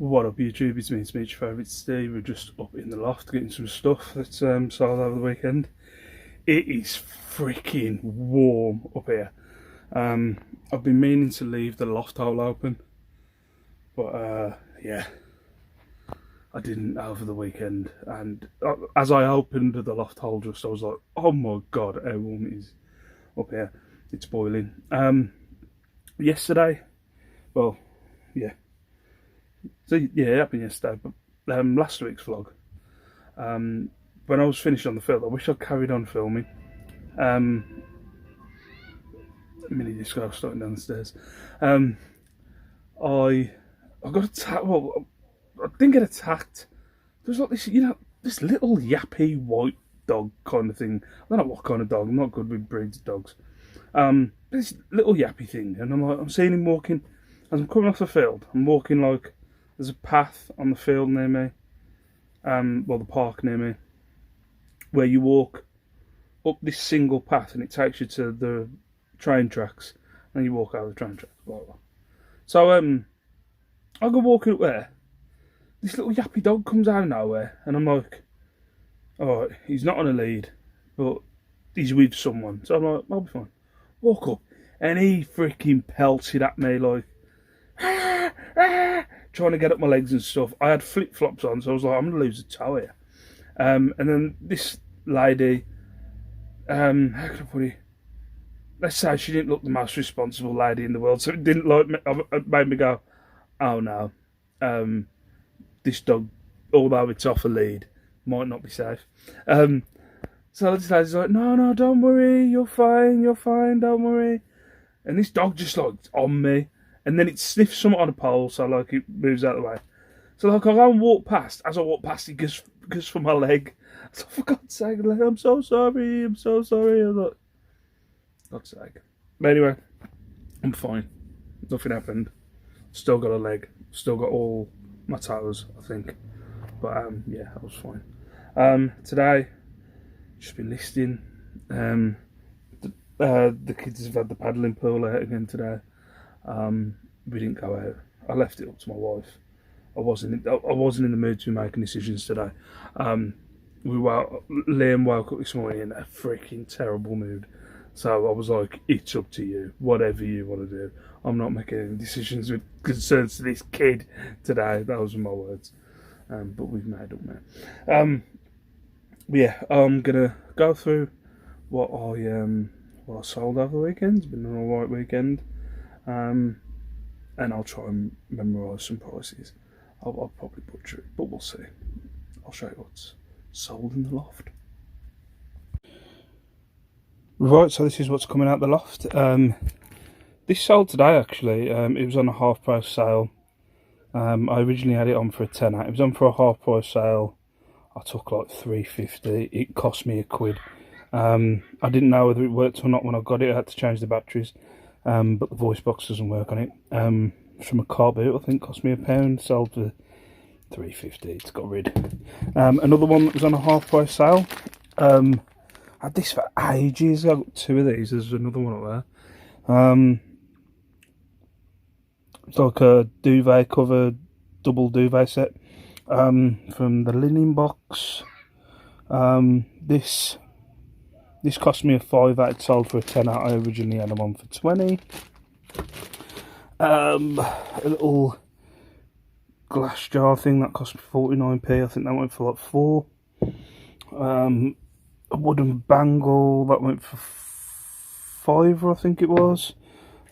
What up YouTube, it's me, your favourite Steve. We're just up in the loft getting some stuff that's sold over the weekend. It is freaking warm up here. I've been meaning to leave the loft hole open, but yeah, I didn't over the weekend, and as I opened the loft hole I was like, oh my god, how warm it is up here. It's boiling. Yesterday, well, yeah. So yeah, it happened yesterday, but last week's vlog, when I was finished on the field, I wish I'd carried on filming. Mini disco starting down the stairs. I got attacked. Well, I didn't get attacked. There was like this, this little yappy white dog kind of thing. I don't know what kind of dog. I'm not good with breeds of dogs. This little yappy thing, and I'm seeing him walking as I'm coming off the field. I'm walking like. There's a path on the field near me, well, the park near me, where you walk up this single path and it takes you to the train tracks, and you walk over the train tracks, blah, blah. So, I go walking up there, this little yappy dog comes out of nowhere, and I'm like, alright, he's not on a lead, but he's with someone, so I'm like, I'll be fine. Walk up, and he freaking pelted at me like, trying to get up my legs and stuff. I had flip-flops on, so I was like, I'm going to lose a toe here. And then this lady, how can I put it? Let's say she didn't look the most responsible lady in the world, so it didn't like me, it made me go, oh no, this dog, although it's off a lead, might not be safe. So this lady's like, no, don't worry, you're fine, don't worry. And this dog just like on me. And then it sniffs something on a pole, so like it moves out of the way. So like I go and walk past. As I walk past, it goes for my leg. So for God's sake, like, I'm so sorry. I was like, God's sake. But anyway, I'm fine. Nothing happened. Still got a leg. Still got all my toes, I think. But yeah, I was fine. Today, just been listing. The kids have had the paddling pool out again today. We didn't go out. I left it up to my wife. I wasn't in the mood to be making decisions today. Liam woke up this morning in a freaking terrible mood. So I was like, it's up to you. Whatever you want to do. I'm not making any decisions with concerns to this kid today. Those were my words. But we've made up now. Yeah, I'm gonna go through what I sold over the weekend. It's been an alright weekend. And I'll try and memorise some prices. I'll probably butcher it, but we'll see. I'll show you what's sold in the loft. Right, so this is what's coming out the loft. This sold today actually. It was on a half price sale. I originally had it on for a tenner. It was on for a half price sale. I took like $3.50. It cost me £1. I didn't know whether it worked or not when I got it. I had to change the batteries. But the voice box doesn't work on it. From a Carboot, I think, cost me £1. Sold for $3.50. It's got rid. Another one that was on a half price sale. I had this for ages. I got two of these. There's another one up there. It's like a duvet cover, double duvet set. From the linen box. This cost me a £5. It sold for a tenner. I originally had them on for 20. A little glass jar thing that cost me 49p. I think that went for like 4. A wooden bangle that went for £5, I think it was.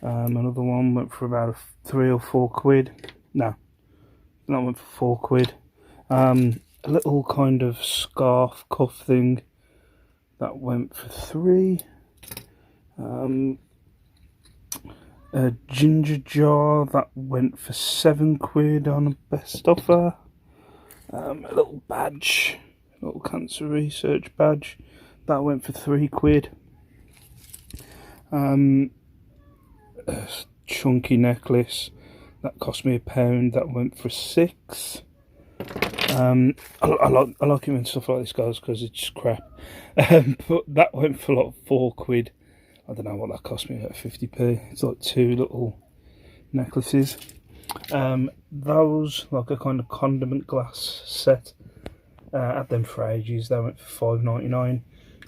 Another one went for about 3 or 4 quid. No, that went for 4 quid. A little kind of scarf cuff thing. That went for 3. A ginger jar that went for 7 quid on a best offer. A little badge, a little cancer research badge, that went for 3 quid. A chunky necklace that cost me £1. That went for 6. I like it when stuff like this goes because it's just crap. But that went for like 4 quid. I don't know what that cost me, about 50p. It's like 2 little necklaces. Those, like a kind of condiment glass set, had them for ages. They went for £5.99.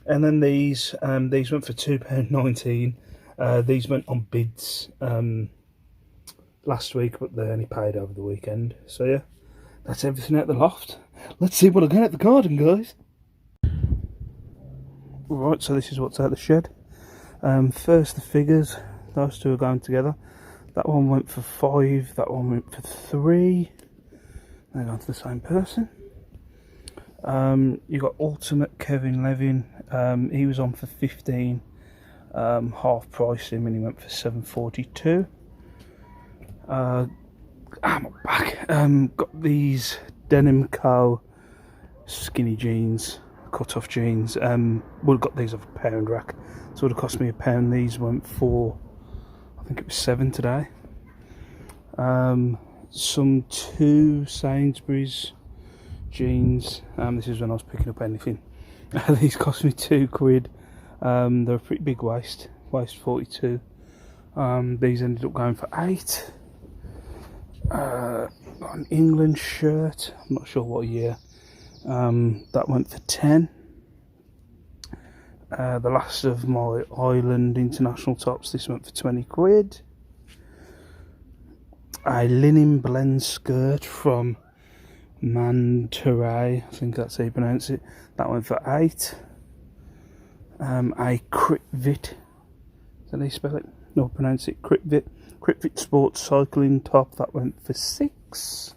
And then these went for £2.19. These went on bids last week, but they only paid over the weekend. So yeah, that's everything at the loft. Let's see what I got at the garden, guys. Right, so this is what's out the shed. First the figures, those two are going together. That one went for 5, that one went for 3. They're going to the same person. You got Ultimate Kevin Levin. He was on for 15. Half price him, and he went for 7.42. My back. Got these Denim Co. skinny jeans, cut off jeans. We've got these off a pound rack, so it would have cost me £1. These went for, I think it was 7 today. Some 2 Sainsbury's jeans. This is when I was picking up anything. These cost me £2. They're a pretty big waist 42. These ended up going for 8. Got an England shirt, I'm not sure what year. That went for 10. The last of my Island international tops, this went for £20. A linen blend skirt from Mantaray, I think that's how you pronounce it. That went for 8. A Critvit, is that how you spell it? No, pronounce it Critvit Sports cycling top, that went for 6.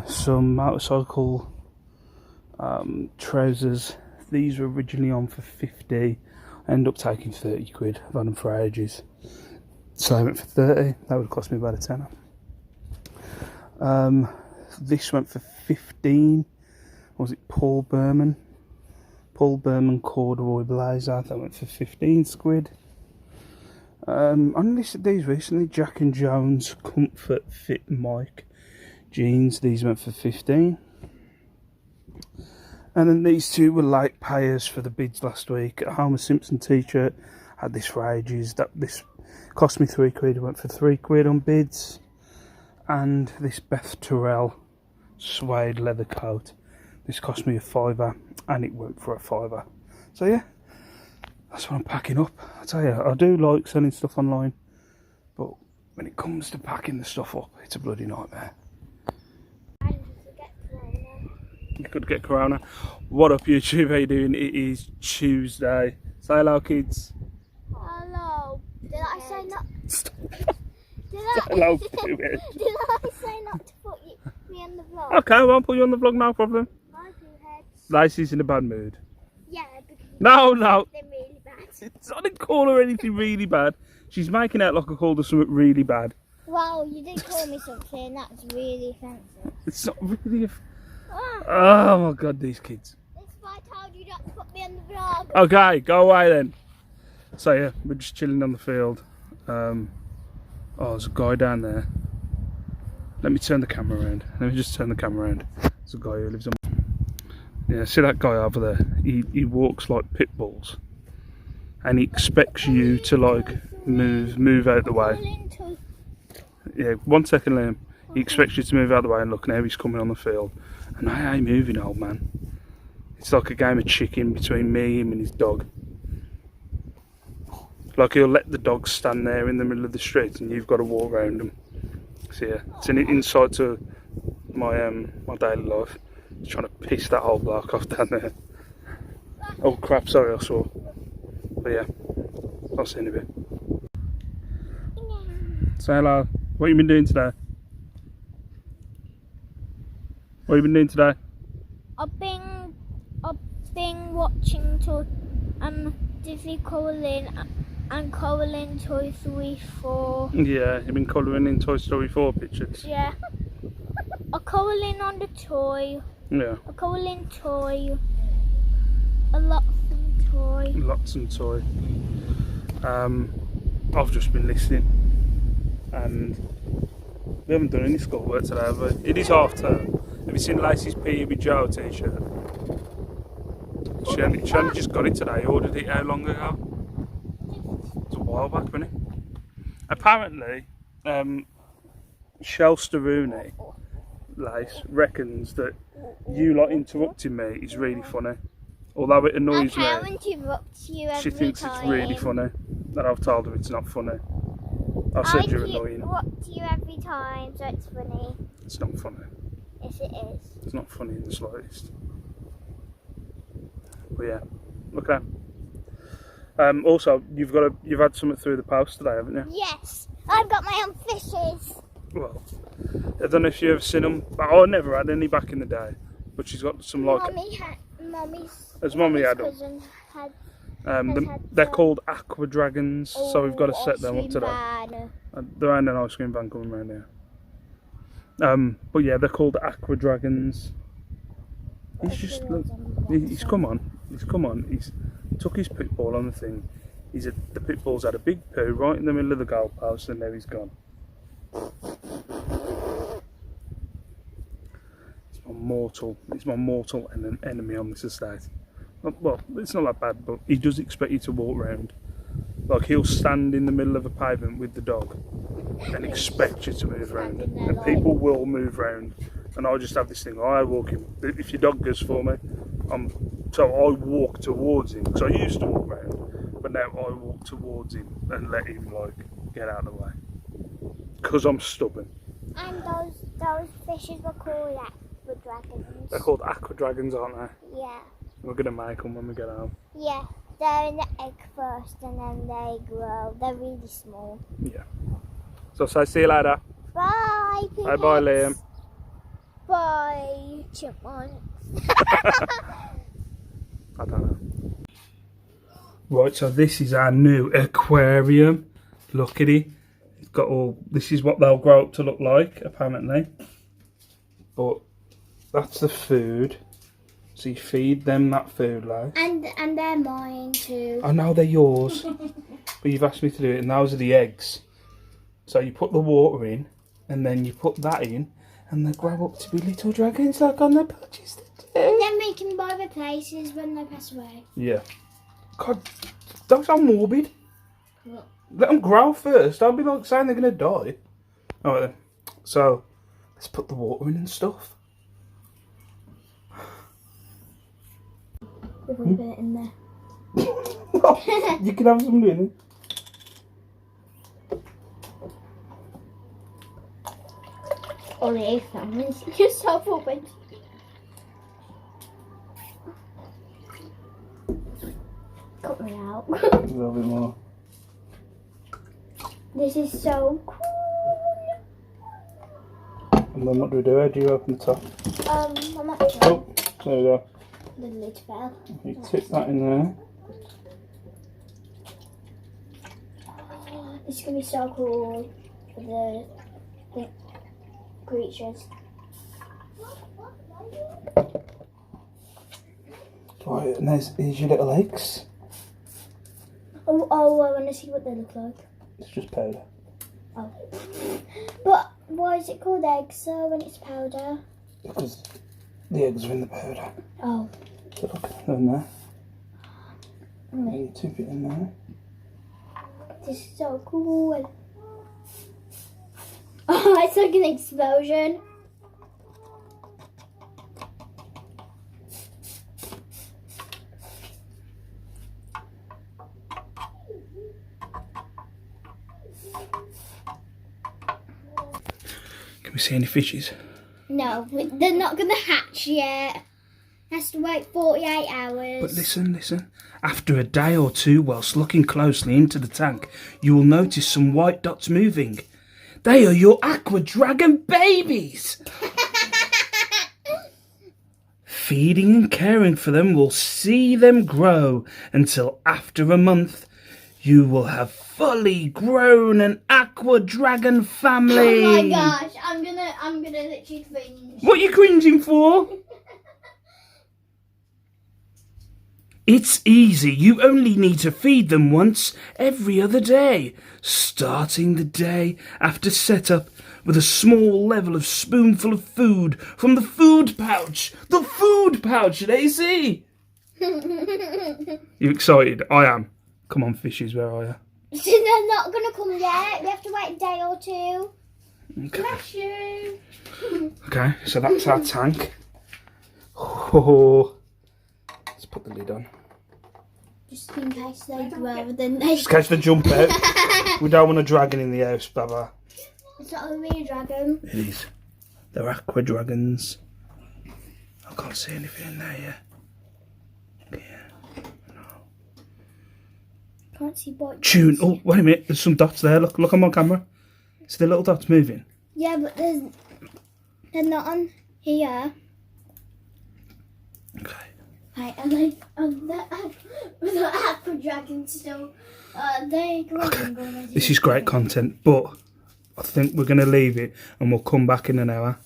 Some motorcycle trousers, these were originally on for 50. I ended up taking £30. I've had them for ages, so I went for 30. That would have cost me about a £10. This went for 15. Was it Paul Berman corduroy blazer? That went for £15. I listed these recently. Jack and Jones Comfort Fit Mike jeans. These went for 15. And then these two were late payers for the bids last week. A Homer Simpson t-shirt, had this for ages. This cost me £3. It went for £3 on bids. And this Beth Terrell suede leather coat, this cost me £5, and it went for £5. So yeah, that's what I'm packing up. I tell you, I do like selling stuff online, but when it comes to packing the stuff up, it's a bloody nightmare. You could get corona. What up, YouTube? How you doing? It is Tuesday. Say hello, kids. Hello. Did I say not? Stop. Hello. Did I say not to put me on the vlog? Okay, I won't put you on the vlog, no problem. I do, heads. Lacey's in a bad mood. Yeah, because No. they're really bad. I didn't call her anything really bad. She's making out like I called her something really bad. Well, you did call me something that's really offensive. It's not really. Ah, Oh my god, these kids. that's why I told you not to put me on the vlog. Okay, go away then. So yeah, we're just chilling on the field. Oh, there's a guy down there. Let me turn the camera around. Let me just turn the camera around. There's a guy who lives on. Yeah, see that guy over there? He walks like pit bulls, and he expects you to like move out the way. Yeah, 1 second, Liam. He expects you to move out of the way, and look, now he's coming on the field. And I ain't moving, old man. It's like a game of chicken between me, him and his dog. Like, he'll let the dog stand there in the middle of the street and you've got to walk around him. So yeah, it's an insight to my my daily life. He's trying to piss that whole bloke off down there. Oh crap, sorry, I saw. But yeah, I'll see you in a bit. Say hello. What you been doing today? What have you been doing today? I've been watching Disney Colouring and colouring Toy Story 4. Yeah, you've been colouring in Toy Story 4 pictures. Yeah. I'm colouring on the toy. Yeah. I'm colouring toy. A lot of toy. Lots of toy. I've just been listening, and we haven't done any schoolwork today, have we? It is half term. Have you seen Lacey's P.E.B. Joe t-shirt? She only just got it today. Ordered it how long ago? It was a while back, wasn't it? Apparently, Shelsteruni Lace reckons that you lot interrupting me is really funny. Although it annoys me, I'll interrupt you every she thinks time. it's really funny. And I've told her it's not funny. I said you're annoying. I interrupt you every time, so it's funny. It's not funny. Yes, it is. It's not funny in the slightest. But yeah, look at that. Also, you've had something through the post today, haven't you? Yes, I've got my own fishes. Well, I don't know if you've ever seen them. I never had any back in the day, but she's got some like. Mummy had them. Cousin had. They're called Aqua Dragons, so we've got to set them up today. There ain't an ice cream van coming around here. But yeah, they're called Aqua Dragons. He's come on. He's took his pit bull on the thing. The pit bull's had a big poo right in the middle of the goalpost, and now he's gone. It's my mortal enemy on this estate. Well, it's not that bad, but he does expect you to walk round. Like, he'll stand in the middle of a pavement with the dog and expect you to move round. And people will move round. And I just have this thing, I walk him. If your dog goes for me, so I walk towards him. Because I used to walk round, but now I walk towards him and let him, like, get out of the way. Because I'm stubborn. And those fishes were called Aqua Dragons. They're called Aqua Dragons, aren't they? Yeah. We're going to make them when we get home. Yeah, they're in the egg first and then they grow. They're really small. Yeah. So say see you later. Bye, Bye bye, Liam. Bye, chipmunks. I don't know. Right, so this is our new aquarium. Look at it. It's got all. This is what they'll grow up to look like, apparently. But that's the food. So you feed them that food, like. And they're mine too. I know they're yours, but you've asked me to do it, and those are the eggs. So you put the water in, and then you put that in, and they grow up to be little dragons like on the patches. And then we can buy the places when they pass away. Yeah. God, dogs are morbid. What? Let them grow first. Don't be like saying they're going to die. Alright then. So, let's put the water in and stuff. We've already put it in there. You can have some in it. Only 8 families. You're so open. Cut me out. A little bit more. This is so cool. And then what do we do? How do you open the top? I'm not sure. Oh, there we go. The lid fell. You tip that in there. This is going to be so cool for the creatures. Right, and here's your little eggs. Oh, I want to see what they look like. It's just powder. Oh. But why is it called eggs though when it's powder? Because the eggs are in the powder. Oh. So look, they're in there. And you tip it in there. This is so cool. Oh, it's like an explosion. Can we see any fishes? No, they're not going to hatch yet. Has to wait 48 hours. But listen. After a day or two, whilst looking closely into the tank, you will notice some white dots moving. They are your Aqua Dragon babies! Feeding and caring for them will see them grow until after a month you will have fully grown an Aqua Dragon family. Oh my gosh, I'm gonna literally cringe. What are you cringing for? It's easy. You only need to feed them once every other day, starting the day after setup with a small level of spoonful of food from the food pouch. The food pouch, Daisy! You excited? I am. Come on, fishes, where are you? They're not going to come yet. We have to wait a day or two. Okay. Bless you. Okay, so that's our tank. Oh, let's put the lid on. Just in case they rather than they. Just in case they jump out. We don't want a dragon in the house, Baba. It's not gonna be a dragon. It is. They're aqua dragons. I can't see anything in there yet. Yeah. No. Can't see what. Tune. Oh, wait a minute. There's some dots there. Look on my camera. See the little dots moving? Yeah, but they're not on here. Okay. Right, and they the aqua dragon still. They Okay. This is great content, but I think we're going to leave it and we'll come back in an hour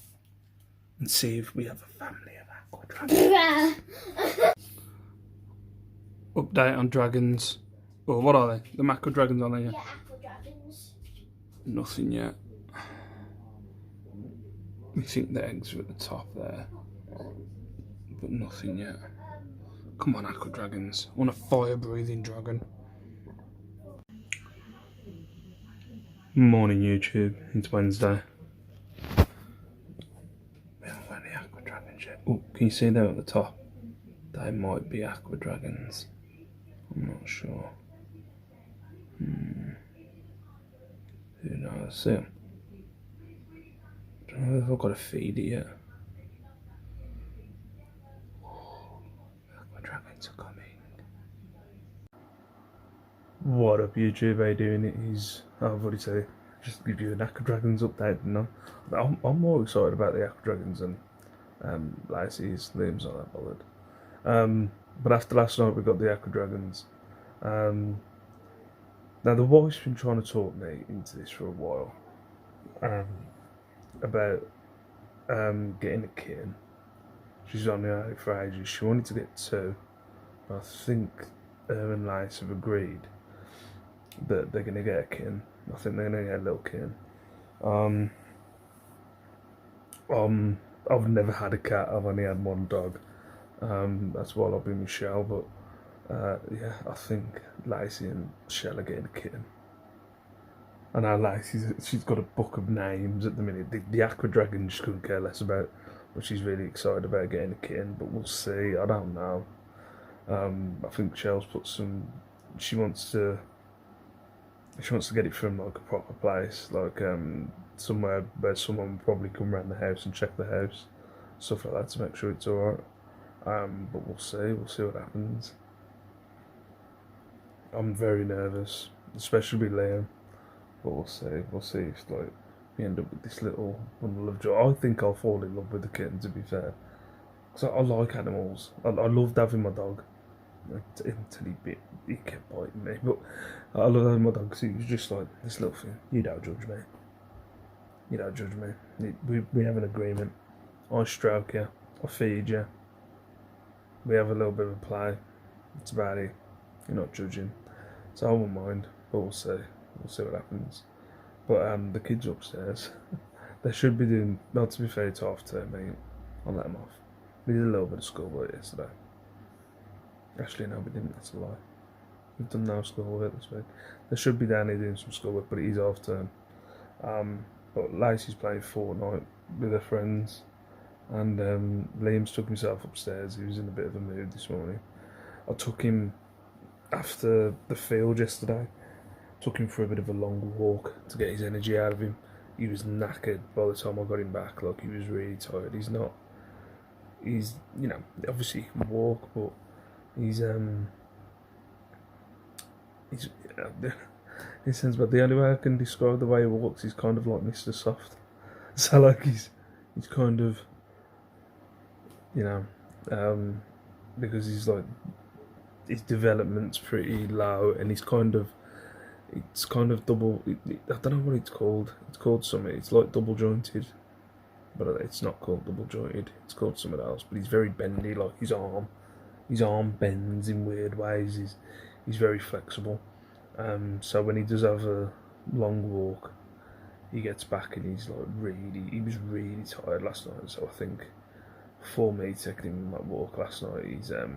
and see if we have a family of aqua dragons. Update on dragons. Well, what are they? The macro dragons, aren't they? Yeah, aqua dragons. Nothing yet. We think the eggs are at the top there, but nothing yet. Come on, aqua dragons. I want a fire-breathing dragon. Morning, YouTube. It's Wednesday. We haven't got any aqua dragons yet. Oh, can you see them at the top? They might be aqua dragons. I'm not sure. Who knows? See them. I don't know if I've got to feed it yet. Aqua dragons are coming. What up, YouTube? How you doing? It is. I've already said it. Just give you an Aqua Dragons update. No, I'm more excited about the Aqua Dragons than Lacey's. Liam's not that bothered. But after last night, we got the Aqua Dragons. Now the wife's been trying to talk me into this for a while. About getting a kitten. She's on the out for ages. She wanted to get two. I think her and Lace have agreed that they're going to get a kitten. I think they're going to get a little kitten. I've never had a cat. I've only had one dog. That's while I've been with Shell. But yeah, I think Lacey and Shell are getting a kitten. And now she's got a book of names at the minute. The Aqua Dragon just couldn't care less about, but she's really excited about getting a kitten. But we'll see. I don't know. I think Shell's put some. She wants to get it from like a proper place, like somewhere where someone will probably come around the house and check the house, stuff like that, to make sure it's alright. But we'll see. We'll see what happens. I'm very nervous, especially with Liam. But we'll see. We'll see if like we end up with this little bundle of joy. I think I'll fall in love with the kitten, to be fair, because I like animals. I loved having my dog until he kept biting me. But I love having my dog because he was just like this little thing. You don't judge me. You don't judge me. We have an agreement. I stroke you. I feed you. We have a little bit of a play. That's about it. You're not judging. So I won't mind. But we'll see. We'll see what happens. But the kids upstairs, they should be doing. Well, to be fair, it's half term, mate. I'll let them off. We did a little bit of schoolwork yesterday. Actually, no, we didn't. That's a lie. We've done no schoolwork this week. They should be down here doing some schoolwork, but it is half term. But Lacey's playing Fortnite with her friends, and Liam's took himself upstairs. He was in a bit of a mood this morning. I took him after the field yesterday. Took him for a bit of a long walk to get his energy out of him. He was knackered by the time I got him back. Like, he was really tired. He's you know, obviously he can walk, but he's in sense, but the only way I can describe the way he walks, he's kind of like Mr. Soft. So like he's kind of, you know, because he's like, his development's pretty low, and it's kind of double. I don't know what it's called. It's called something. It's like double jointed, but it's not called double jointed. It's called something else. But he's very bendy. Like his arm bends in weird ways. He's very flexible. So when he does have a long walk, he gets back and he was really tired last night. So I think for me taking him on that walk last night, he's a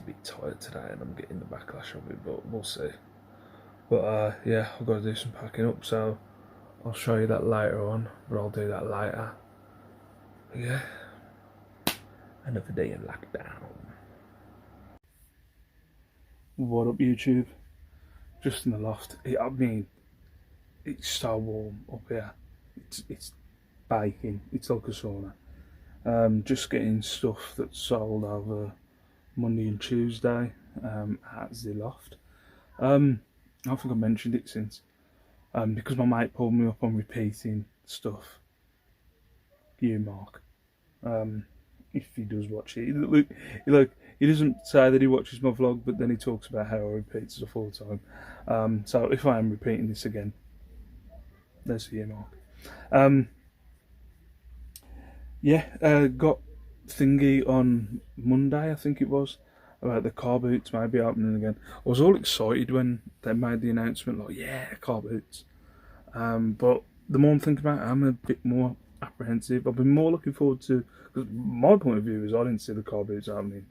bit tired today, and I'm getting the backlash of it. But we'll see. But yeah, I've got to do some packing up, so I'll show you that later on, or I'll do that later. But yeah, another day in lockdown. What up, YouTube? Just in the loft. I mean, it's so warm up here. It's baking. It's like a sauna. Just getting stuff that's sold over Monday and Tuesday at the loft. I don't think I mentioned it since. Because my mate pulled me up on repeating stuff. You, Mark. If he does watch it. He doesn't say that he watches my vlog, but then he talks about how I repeat stuff all the time. So if I am repeating this again, there's you, Mark. Got thingy on Monday, I think it was, about the Carboots maybe opening again. I was all excited when they made the announcement, like, yeah, Carboots. But the more I'm thinking about it, I'm a bit more apprehensive. I've been more looking forward to, because my point of view is I didn't see the Carboots opening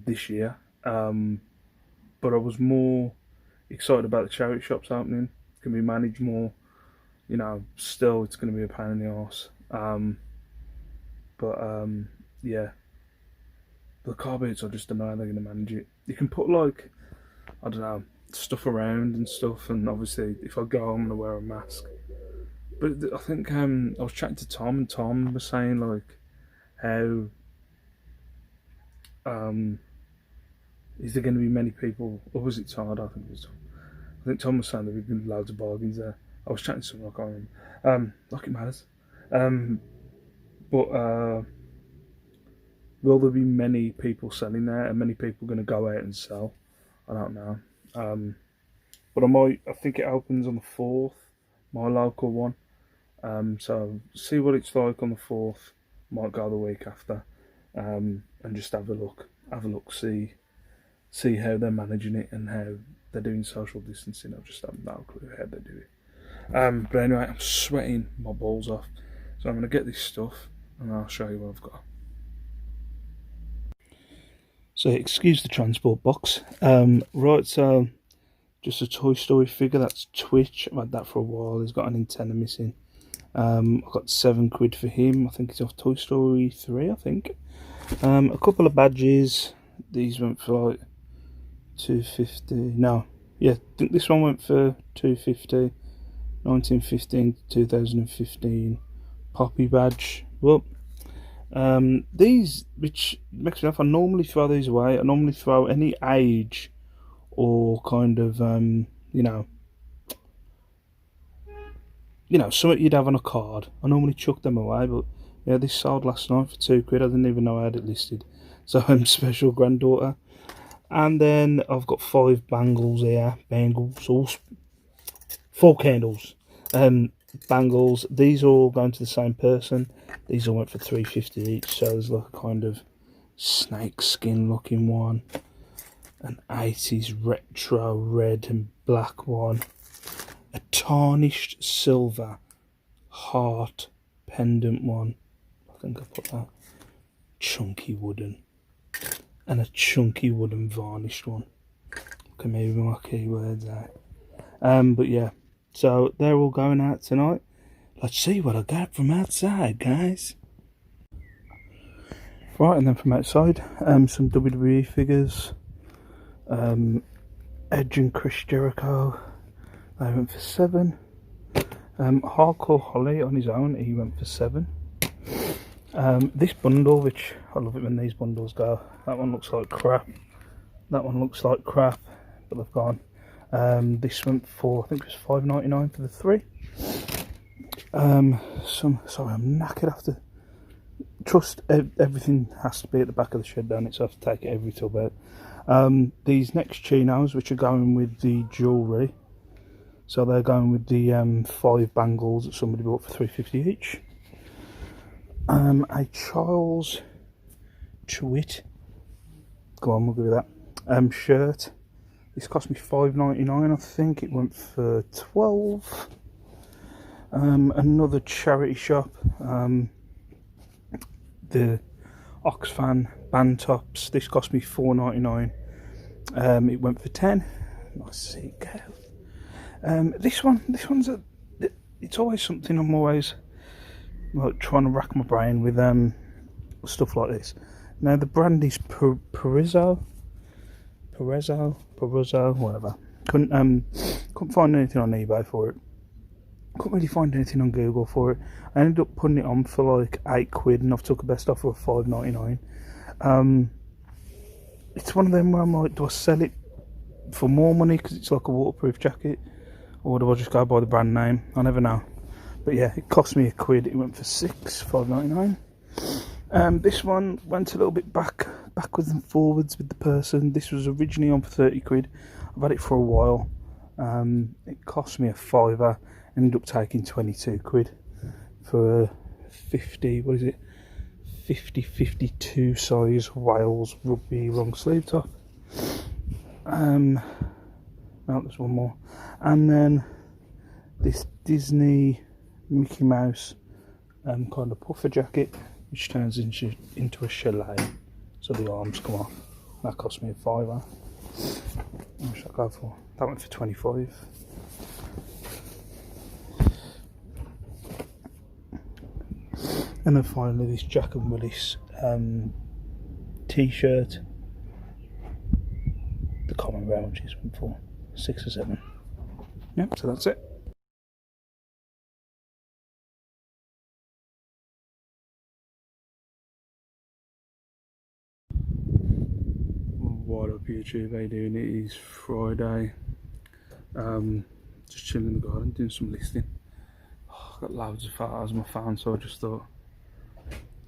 this year, but I was more excited about the charity shops opening. It's going to be managed more, still it's going to be a pain in the arse. Yeah, the Carboots, I just don't know how they're going to manage it. You can put, like, I don't know, stuff around and stuff, and obviously if I go I'm going to wear a mask. But I think I was chatting to Tom, and Tom was saying, like, how is there going to be many people, or was it Tom? I don't think it was Tom. I think Tom was saying there would be loads of bargains there. I was chatting to someone, I can't remember. Like it matters. Will there be many people selling there, and many people going to go out and sell? I don't know. But I think it opens on the 4th, my local one. So see what it's like on the 4th. Might go the week after, and just have a look, see how they're managing it and how they're doing social distancing. I just have no clue how they do it. But anyway, I'm sweating my balls off, so I'm going to get this stuff and I'll show you what I've got. So excuse the transport box. Right, so just a Toy Story figure. That's Twitch. I've had that for a while. He's got an antenna missing. I got £7 for him. I think it's off Toy Story 3, I think. A couple of badges. These went for like £2.50. No, yeah, I think this one went for £2.50. 1915 to 2015 Poppy badge. Well, these, which makes me laugh, I normally throw these away. I normally throw any age or kind of something you'd have on a card. I normally chuck them away, but yeah, this sold last night for £2. I didn't even know I had it listed. So I'm special granddaughter. And then I've got 5 bangles here. Bangles, 4 candles. Bangles. These are all going to the same person. These all went for £3.50 each. So there's like a kind of snake skin looking one, an 80s retro red and black one, a tarnished silver heart pendant one. I think I put that. Chunky wooden. And a chunky wooden varnished one. Okay, maybe my keywords out. But yeah, so they're all going out tonight. Let's see what I got from outside, guys. Right, and then from outside, some WWE figures. Edge and Chris Jericho, they went for £7. Hardcore Holly on his own, he went for £7. This bundle, which I love it when these bundles go. That one looks like crap. That one looks like crap, but they've gone. This went for, I think it was $5.99 for the 3. Sorry, I'm knackered after. Trust everything has to be at the back of the shed, don't it? So I have to take it every tub out. These next chinos, which are going with the jewellery, so they're going with the 5 bangles that somebody bought for £3.50 each. A Charles Chwit, go on, we'll give you that. Shirt. This cost me $5.99. I think it went for £12. Another charity shop. The Oxfam band tops. This cost me $4.99. It went for £10. Nice seat cow. This one's it's always something I'm always like trying to rack my brain with stuff like this. Now the brand is Perezzo, whatever. Couldn't find anything on eBay for it. Couldn't really find anything on Google for it. I ended up putting it on for like £8, and I've took a best offer of £5.99. It's one of them where I'm like, do I sell it for more money because it's like a waterproof jacket, or do I just go by the brand name? I never know. But yeah, it cost me £1. It went for £5.99. This one went a little bit backwards and forwards with the person. This was originally on for £30. I've had it for a while. It cost me a £5. Ended up taking £22 for a 50-52 size Wales rugby long sleeve top. No, there's one more, and then this Disney Mickey Mouse kind of puffer jacket, which turns into a chalet, so the arms come off. That cost me a £5. What should I go for? That went for 25. And then finally this Jack and Willis t-shirt. The common ranges went for 6 or 7. Yep, so that's it. What up YouTube, how you doing? It is Friday. Just chilling in the garden, doing some listing. I've got loads of photos on my phone, so I just thought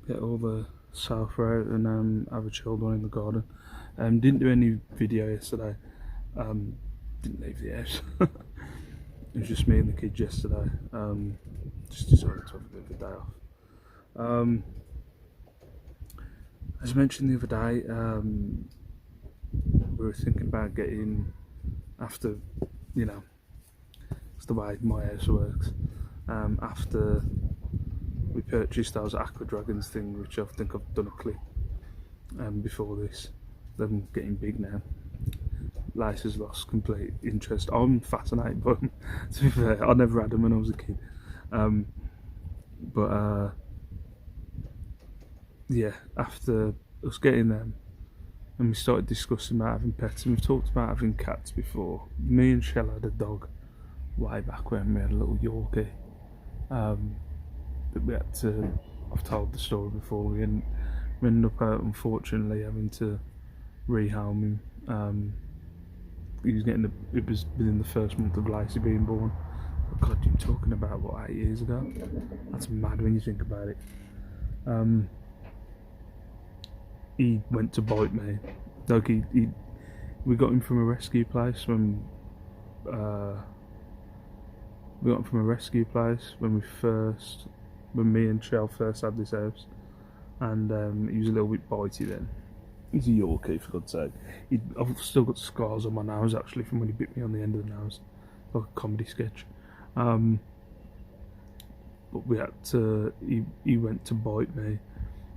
get all the sofa out and have a chilled one in the garden. Didn't do any video yesterday. Didn't leave the house. It was just me and the kids yesterday. Just decided to have a bit of a day off. As I mentioned the other day, we were thinking about getting, after, you know, it's the way my house works. After we purchased those Aqua Dragons thing, which I think I've done a clip before this, them getting big now. Lace has lost complete interest. I'm fascinated by them, to be fair. I never had them when I was a kid. Yeah, after us getting them, and we started discussing about having pets, and we've talked about having cats before. Me and Shell had a dog way back when we had a little Yorkie. That we had to, I've told the story before, we ended up unfortunately having to rehome him. It was within the first month of Lacey being born. God, you're talking about what, 8 years ago? That's mad when you think about it. He went to bite me. Like we got him from a rescue place when when me and Shell first had this house, and he was a little bit bitey then. He's a Yorkie, for God's sake. I've still got scars on my nose actually from when he bit me on the end of the nose, like a comedy sketch. But we had to. He went to bite me,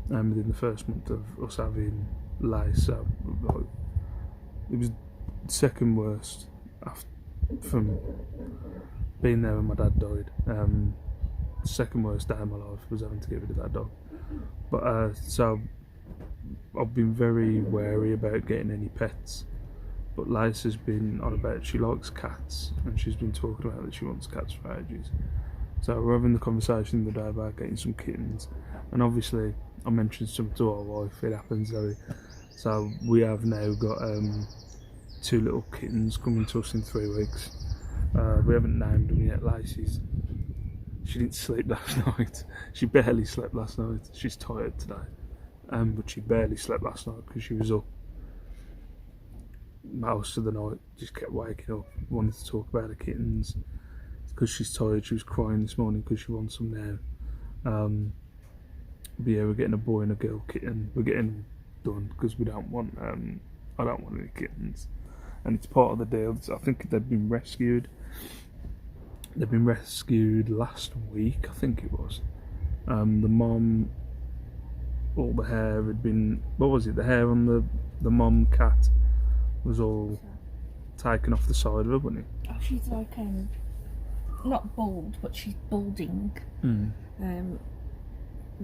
within the first month of us having Lace. So like, it was second worst from being there when my dad died. Second worst day of my life was having to get rid of that dog. But so I've been very wary about getting any pets. But Lace has been on about she likes cats, and she's been talking about that she wants cats for ages. So we're having the conversation the other day about getting some kittens, and obviously I mentioned some to our wife. It happens, Zoe. So we have now got 2 little kittens coming to us in 3 weeks. We haven't named them yet. Lacey's, she didn't sleep last night. She barely slept last night. She's tired today, but she barely slept last night because she was up most of the night. Just kept waking up, wanted to talk about the kittens because she's tired. She was crying this morning because she wants some now. But yeah, we're getting a boy and a girl kitten. We're getting them done because we don't want. I don't want any kittens, and it's part of the deal. I think they've been rescued. They've been rescued last week, I think it was. The mom, all the hair had been, what was it? The hair on the mom cat was all taken off the side of her, wasn't it? Oh, she's like not bald, but she's balding.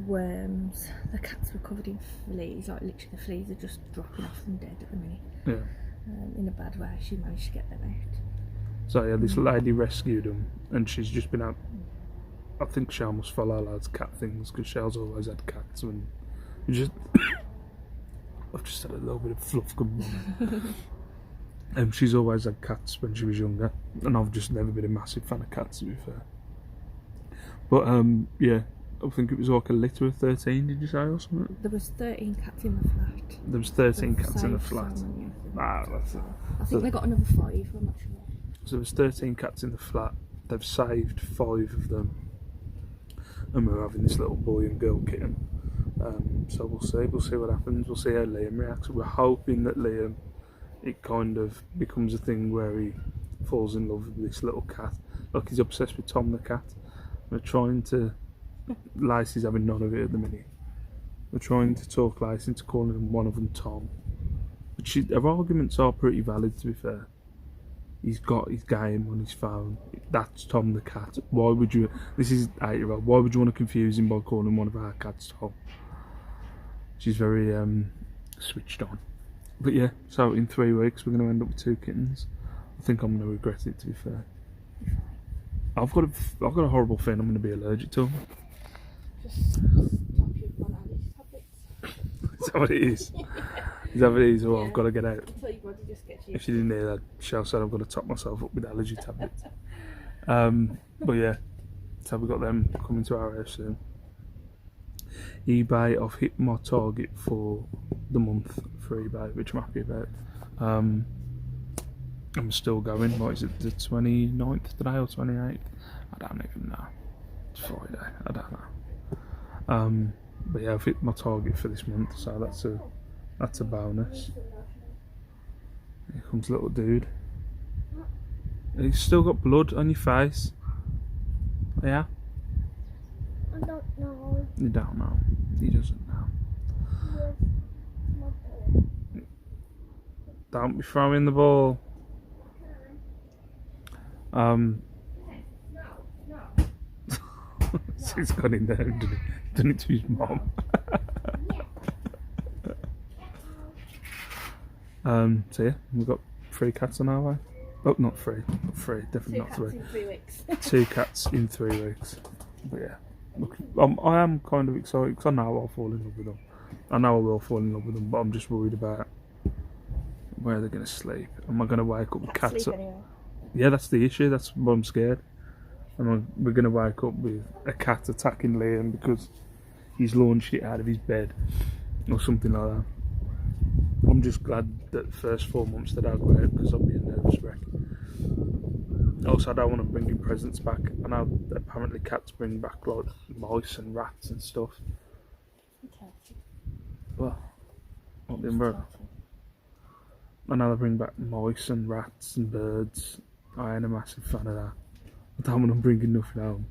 Worms. The cats were covered in fleas, like literally the fleas are just dropping off them dead at the minute. Yeah. In a bad way, she managed to get them out. So yeah, this lady rescued them, and she's just been out. I think Shell must follow lads cat things because Shell's always had cats, and just I've just had a little bit of fluff come on. She's always had cats when she was younger, and I've just never been a massive fan of cats, to be fair. But yeah, I think it was like a litter of 13. Did you say or something? There was 13 cats in the flat. There was 13 cats in the flat. That's it. I think they got another 5. I'm not sure. So there was 13 cats in the flat. They've saved 5 of them, and we're having this little boy and girl kitten. So we'll see what happens. We'll see how Liam reacts. We're hoping that Liam, it kind of becomes a thing where he falls in love with this little cat. Like he's obsessed with Tom the cat. We're trying to. Lacey's having none of it at the minute. We're trying to talk Lacey into calling one of them Tom. But her arguments are pretty valid, to be fair. He's got his game on his phone. That's Tom the cat. Why would you? This is 8-year-old. Why would you want to confuse him by calling one of our cats Tom? She's very switched on. But yeah, so in 3 weeks we're going to end up with 2 kittens. I think I'm going to regret it, to be fair. I've got a horrible feeling I'm going to be allergic to them. Just top you one of these tablets. Is that what it is? Is that what it is? Or I've got to get out. Until your body just gets used If you didn't hear that, Shell said I've got to top myself up with allergy tablets. But yeah, so we've got them coming to our house soon. eBay, I've hit my target for the month for eBay, which I'm happy about. I'm still going. What is it, the 29th today or 28th? I don't even know. It's Friday. I don't know. But yeah, I've hit my target for this month, so that's a bonus. Here comes little dude. You've still got blood on your face. Yeah? I don't know. You don't know. He doesn't know. Don't be throwing the ball. He's gone in there and done it to his mom. So yeah, we've got 3 cats on our way. Oh, not 3, definitely not 3. 2 cats in 3 weeks. 2 cats in 3 weeks. But yeah, look, I am kind of excited because I know I'll fall in love with them. I know I will fall in love with them, but I'm just worried about where they're going to sleep. Am I going to wake up with cats? Sleep anywhere. Yeah, that's the issue. That's why I'm scared. We're going to wake up with a cat attacking Liam because he's launched it out of his bed or something like that. I'm just glad that the first 4 months that I go out because I'll be a nervous wreck. Also, I don't want to bring in presents back. I know apparently cats bring back like mice and rats and stuff. Well, not the umbrella. I know they bring back mice and rats and birds. I ain't a massive fan of that. I don't want to bring nothing home.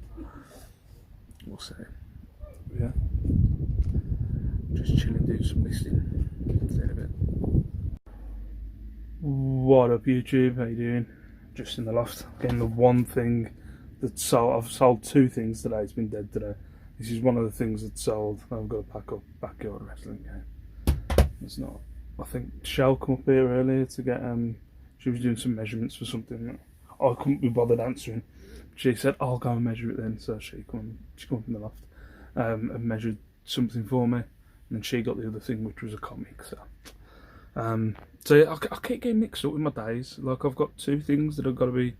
We'll see. Yeah. Just chilling, doing some listing. See you in a bit. What up, YouTube? How you doing? Just in the loft. Getting the one thing that sold. I've sold 2 things today. It's been dead today. This is one of the things that sold. I've got to pack up backyard wrestling game. It's not. I think Shell come up here earlier to get. She was doing some measurements for something. I couldn't be bothered answering. She said, "I'll go and measure it then." So she come up in the loft and measured something for me, and then she got the other thing, which was a comic. So yeah, I keep getting mixed up with my days. Like I've got 2 things that have got to be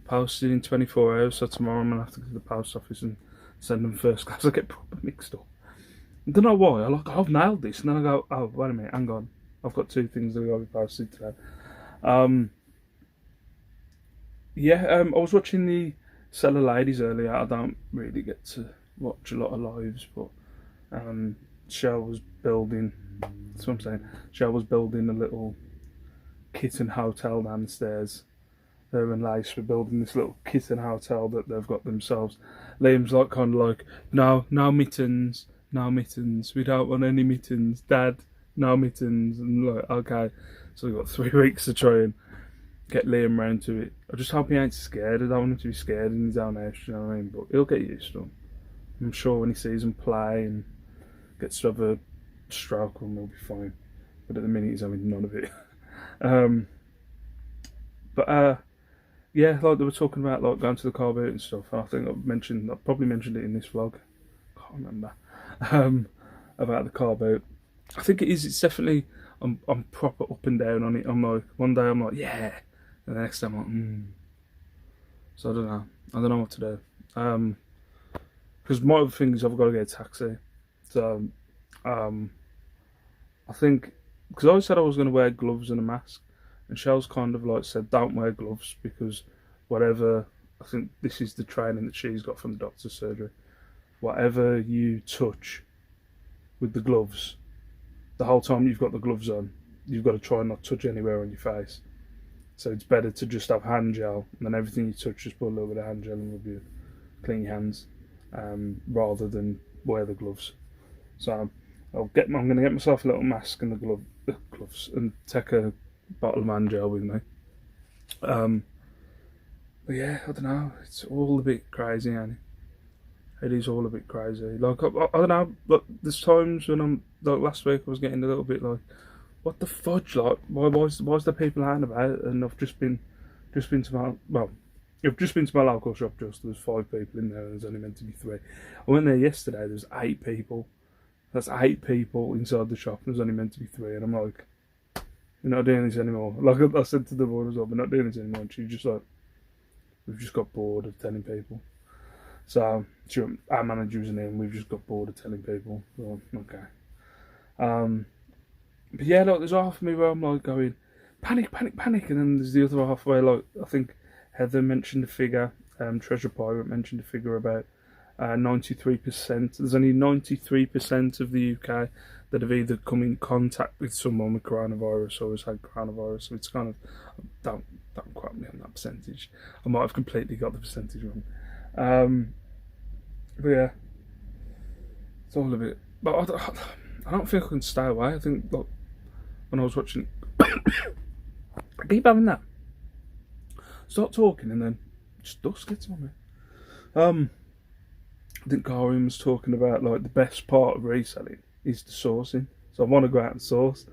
posted in 24 hours. So tomorrow I'm gonna have to go to the post office and send them first class. I get proper mixed up. I don't know why. I've nailed this, and then I go, "Oh, wait a minute, hang on. I've got 2 things that have got to be posted today." I was watching the Seller Ladies earlier. I don't really get to watch a lot of lives, but Shell was building. That's what I'm saying. Shell was building a little kitten hotel downstairs. Her and Lace were building this little kitten hotel that they've got themselves. Liam's like kind of like, no mittens, no mittens. We don't want any mittens, Dad. No mittens. And like, okay. So we've got 3 weeks to try and get Liam round to it. I just hope he ain't scared. I don't want him to be scared in his own house, you know what I mean? But he'll get used to them. I'm sure when he sees them play and gets to have a stroke on, he'll be fine. But at the minute, he's having none of it. Yeah, like they were talking about like going to the Carboot and stuff. I think I probably mentioned it in this vlog. Can't remember. About the Carboot. I think it is. It's definitely. I'm proper up and down on it. I'm like, one day I'm like, yeah, and the next day I'm like, So I don't know. I don't know what to do. Because my other thing is I've got to get a taxi. So, I think because I said I was going to wear gloves and a mask, and Shell's kind of like said don't wear gloves because whatever. I think this is the training that she's got from the doctor's surgery. Whatever you touch with the gloves, the whole time you've got the gloves on, you've got to try and not touch anywhere on your face. So it's better to just have hand gel, and then everything you touch, just put a little bit of hand gel and rub your clean your hands, rather than wear the gloves. So I'm going to get myself a little mask and the gloves, and take a bottle of hand gel with me. But yeah, I don't know. It's all a bit crazy, Annie. It is all a bit crazy. Like I don't know. Like there's times when I'm like last week I was getting a little bit like, what the fudge? Like why's the people out and about it? And I've just been to my local shop. Just there's 5 people in there. And there's only meant to be 3. I went there yesterday. There's 8 people. That's 8 people inside the shop. And there's only meant to be 3. And I'm like, we're not doing this anymore. Like I said to the board as well, we're not doing this anymore. And she just like, we've just got bored of telling people. So sure, our manager was in here and we've just got bored of telling people. So, okay. But yeah, like there's half of me where I'm like going, panic, panic, panic, and then there's the other half where like I think Heather mentioned a figure, Treasure Pirate mentioned a figure about 93%. There's only 93% of the UK that have either come in contact with someone with coronavirus or has had coronavirus. So it's kind of, don't quote me on that percentage. I might have completely got the percentage wrong. But yeah, it's all a bit. But I don't think I can stay away. I think like when I was watching, I keep having that. Start talking and then just dust gets on me. I think Karim was talking about like the best part of reselling is the sourcing. So I want to go out and source,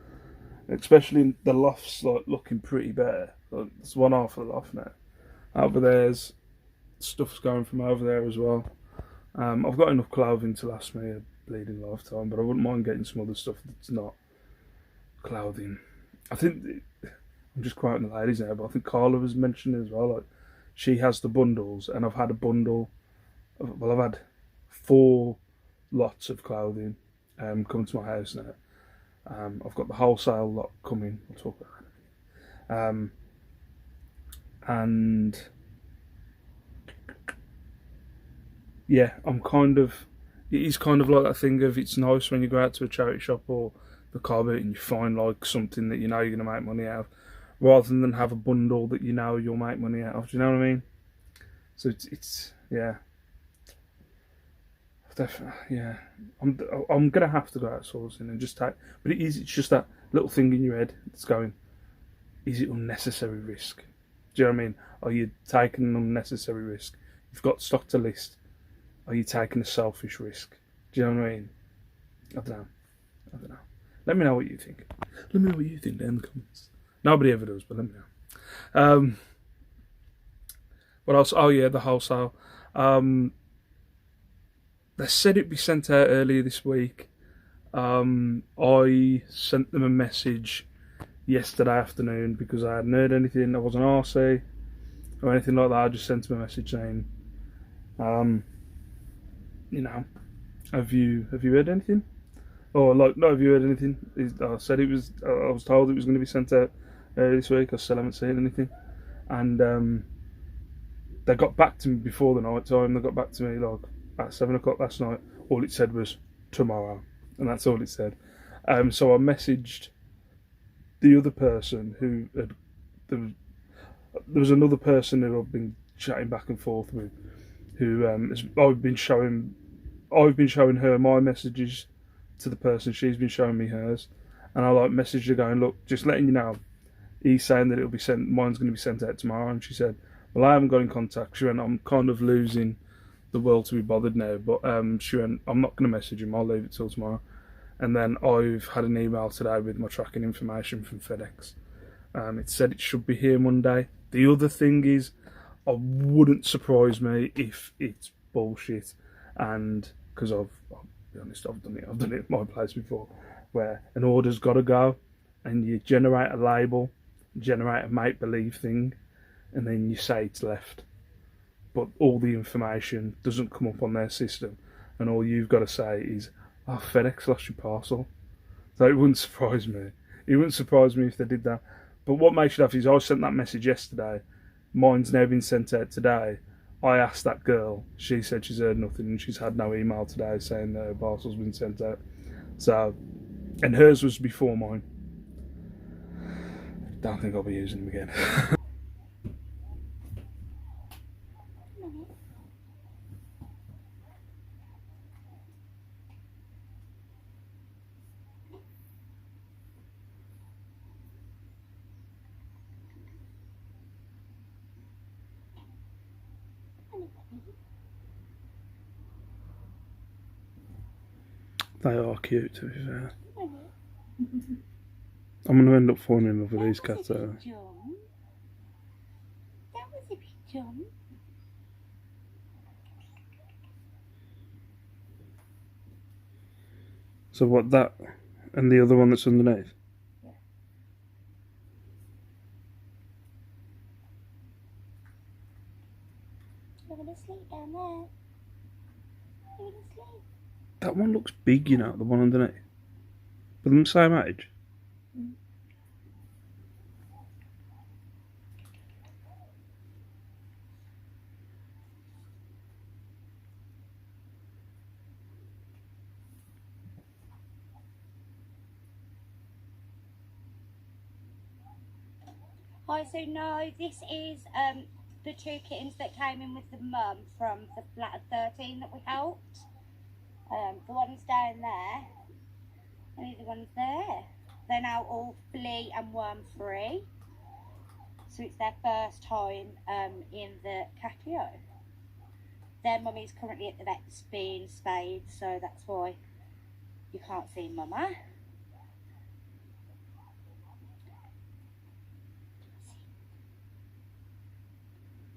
especially the loft's like looking pretty bare. Like, it's one half of the loft now. Over there's stuff's going from over there as well. I've got enough clothing to last me a bleeding lifetime, but I wouldn't mind getting some other stuff that's not clothing. I think I'm just quoting the ladies now, but I think Carla was mentioning as well. Like she has the bundles, and I've had a bundle. Well, I've had 4 lots of clothing come to my house now. I've got the wholesale lot coming. We'll talk about it. And yeah, I'm kind of. It is kind of like that thing of it's nice when you go out to a charity shop or the Carboot and you find like something that you know you're going to make money out of, rather than have a bundle that you know you'll make money out of. Do you know what I mean? So it's yeah. Definitely, yeah. I'm gonna have to go outsourcing and just take. But it's just that little thing in your head that's going, is it unnecessary risk? Do you know what I mean? Are you taking an unnecessary risk? You've got stock to list. Are you taking a selfish risk? Do you know what I mean? I don't know. Let me know what you think. Let me know what you think down in the comments. Nobody ever does, but let me know. What else? Oh yeah, the wholesale. They said it'd be sent out earlier this week. I sent them a message yesterday afternoon because I hadn't heard anything. I wasn't RC or anything like that. I just sent them a message saying, you know, have you heard anything? Or like, no, have you heard anything? I said it was. I was told it was going to be sent out earlier this week. I still haven't seen anything, and they got back to me before the night time. They got back to me like at 7 o'clock last night. All it said was tomorrow, and that's all it said. So I messaged the other person who had. There was another person who I've been chatting back and forth with, who I've been showing her my messages to the person. She's been showing me hers, and I like messaged her going, look, just letting you know, he's saying that it'll be sent. Mine's going to be sent out tomorrow, and she said, "Well, I haven't got in contact." She went, "I'm kind of losing the will to be bothered now," but she went, "I'm not going to message him. I'll leave it till tomorrow." And then I've had an email today with my tracking information from FedEx. It said it should be here Monday. The other thing is, I wouldn't surprise me if it's bullshit, and because I'll be honest, I've done it at my place before, where an order's got to go, and you generate a label, generate a make-believe thing, and then you say it's left, but all the information doesn't come up on their system, and all you've got to say is, "Oh, FedEx lost your parcel." So it wouldn't surprise me. It wouldn't surprise me if they did that. But what makes you laugh is I sent that message yesterday. Mine's now been sent out today. I asked that girl. She said she's heard nothing, and she's had no email today saying that her parcel's been sent out. So, and hers was before mine. Don't think I'll be using them again. They are cute, to be fair. I'm going to end up falling in love with these cats. That was a big jump. So what, that and the other one that's underneath? Yeah. You're going to sleep down there. You're going to sleep. That one looks big, you know, the one underneath. But they're the same age. Hi, so no, this is the 2 kittens that came in with the mum from the flat of 13 that we helped. The one's down there, and the other one's there. They're now all flea and worm free, so it's their first time in the catio. Their mummy's currently at the vet's being spayed, so that's why you can't see mama.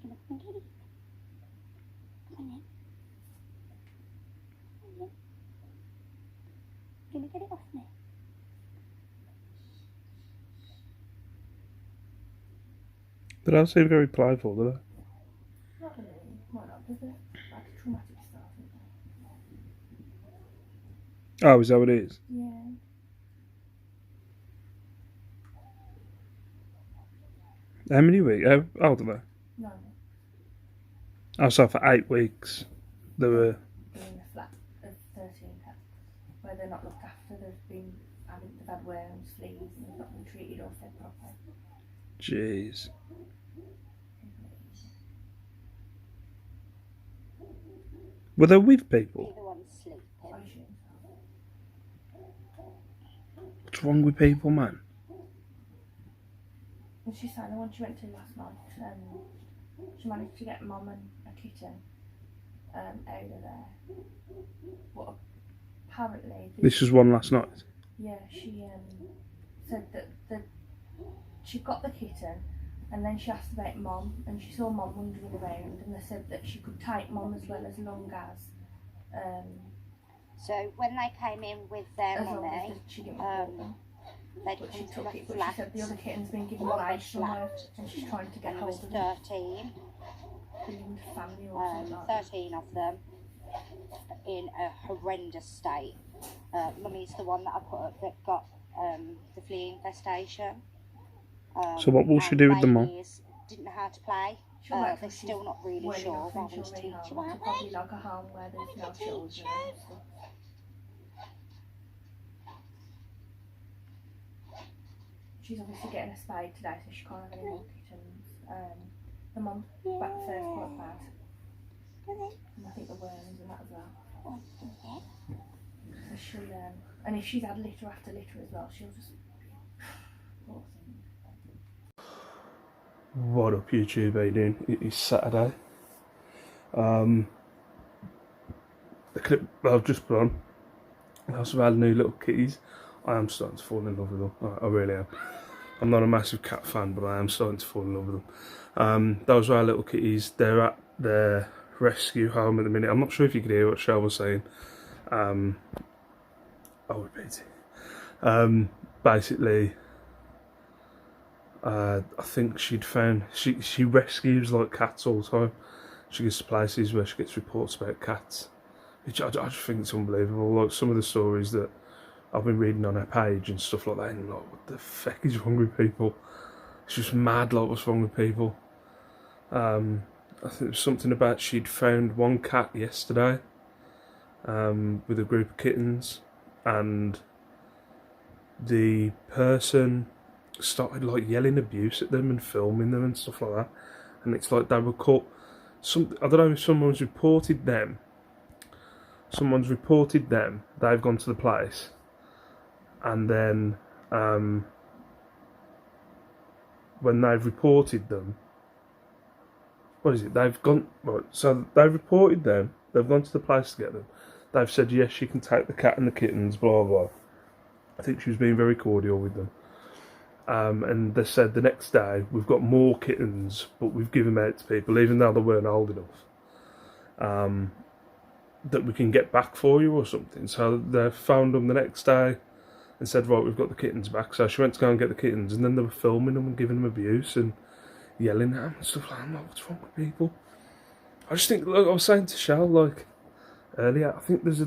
Come on, kitty. Come on in. Come on in. Gonna get it off me. They don't seem very playful, do they? Not really. Might not, does it? Like a traumatic stuff. Oh, is that what it is? Yeah. How many weeks? How old are they? No. Oh, so for 8 weeks, they were... They're in a flat of 13 cats where they're not looked after. They've had worms, fleas, and they've not been treated or fed properly. Jeez. Were they with people? The one's sleeping. What's wrong with people, man? And she's saying the one she went to last night, she managed to get mum and a kitten out of there. But apparently... This was one last night. Yeah, she said that she got the kitten, and then she asked about mum, and she saw mum wandering around, and they said that she could take mum as well as long as... So when they came in with their as long mummy, as she didn't report them. they'd But she come to took the it, but flat. she said the other kitten's been given Well, away the somewhere, flat. and she's trying to get And there was hold of them. 13, Bringing the family or something like that. 13 of them in a horrendous state. Mummy's the one that I put up that got the flea infestation. So what will she and do with the mum? babies didn't know how to play. She'll wait till They're she's still not really well sure. enough They're and having to she'll teach rehome them, her to aren't probably they? like a home where there's no children and stuff. She's obviously getting a spade today, so she can't have any more kittens. The mum's back first quite bad, and I think the worms and that as well. So she'll, and if she's had litter after litter as well, she'll just... Poor thing. What up, YouTube? How you doing? It is Saturday. The clip I've just put on, that's about new little kitties. I am starting to fall in love with them. I really am. I'm not a massive cat fan, but I am starting to fall in love with them. Those are our little kitties. They're at their rescue home at the minute. I'm not sure if you could hear what Shell was saying. I'll repeat it. Basically, I think she'd found she rescues like cats all the time. She gets to places where she gets reports about cats, which I just think it's unbelievable. Like some of the stories that I've been reading on her page and stuff like that, and like, what the fuck is wrong with people? It's just mad, like, what's wrong with people? I think there was something about she'd found one cat yesterday, with a group of kittens, and the person started like yelling abuse at them and filming them and stuff like that. And it's like they were caught. I don't know if someone's reported them. They've gone to the place, and then when they've reported them, what is it? They've gone right. So they've reported them. They've gone to the place to get them. They've said yes, you can take the cat and the kittens. Blah blah. I think she was being very cordial with them. And they said the next day, we've got more kittens, but we've given them out to people, even though they weren't old enough, that we can get back for you or something. So they found them the next day and said, right, we've got the kittens back. So she went to go and get the kittens, and then they were filming them and giving them abuse and yelling at them and stuff like that. I'm like, what's wrong with people? I just think, like I was saying to Shell, like, earlier, I think there's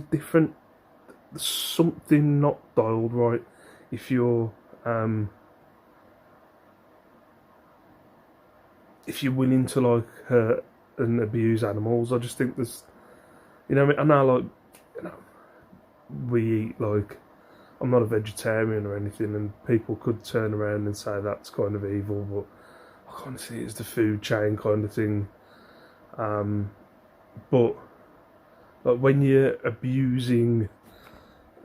something not dialed right if you're willing to like hurt and abuse animals. I just think there's, you know, I know, like, you know, we eat, like, I'm not a vegetarian or anything, and people could turn around and say that's kind of evil, but I kind of see it as the food chain kind of thing. But like when you're abusing